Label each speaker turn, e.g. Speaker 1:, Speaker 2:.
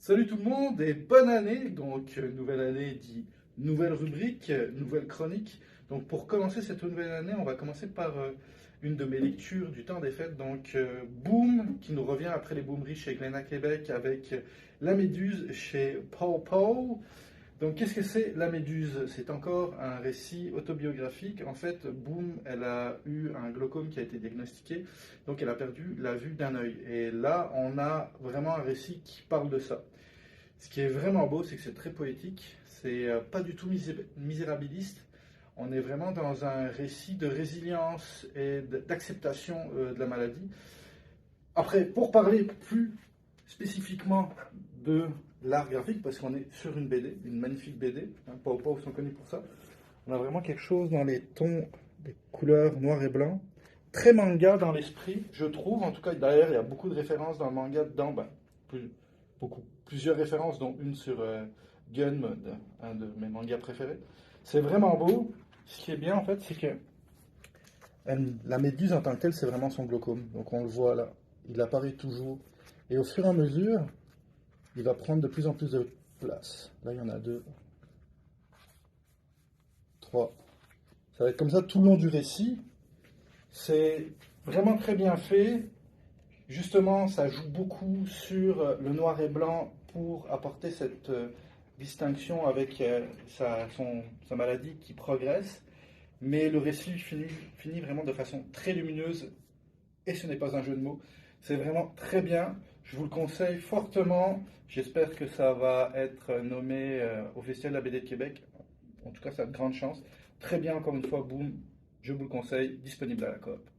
Speaker 1: Salut tout le monde et bonne année. Donc, nouvelle année dit nouvelle rubrique, nouvelle chronique. Donc, pour commencer cette nouvelle année, on va commencer par une de mes lectures du temps des fêtes. Donc, Boom, qui nous revient après les Boomeries chez Glénat Québec avec La Méduse chez Paw Paw. Donc, qu'est-ce que c'est La Méduse? C'est encore un récit autobiographique. En fait, Boom, elle a eu un glaucome qui a été diagnostiqué, donc elle a perdu la vue d'un œil. Et là, on a vraiment un récit qui parle de ça. Ce qui est vraiment beau, c'est que c'est très poétique, c'est pas du tout misérabiliste. On est vraiment dans un récit de résilience et d'acceptation de la maladie. Après, pour parler plus spécifiquement de l'art graphique, parce qu'on est sur une BD, une magnifique BD, hein, Pau Pau sont connus pour ça, on a vraiment quelque chose dans les tons, des couleurs noir et blanc, très manga dans l'esprit, je trouve, en tout cas, d'ailleurs, il y a beaucoup de références dans le manga dedans, ben, plusieurs références, dont une sur Gun, un de mes mangas préférés. C'est vraiment beau. Ce qui est bien, en fait, c'est que la méduse en tant que telle, c'est vraiment son glaucome. Donc on le voit là, il apparaît toujours. Et au fur et à mesure, il va prendre de plus en plus de place. Là, il y en a deux, trois. Ça va être comme ça tout le long du récit. C'est vraiment très bien fait. Justement, ça joue beaucoup sur le noir et blanc pour apporter cette distinction avec sa maladie qui progresse. Mais le récit finit vraiment de façon très lumineuse et ce n'est pas un jeu de mots. C'est vraiment très bien. Je vous le conseille fortement. J'espère que ça va être nommé au Festival de la BD de Québec. En tout cas, ça a de grandes chances. Très bien, encore une fois, boum. Je vous le conseille, disponible à la coop.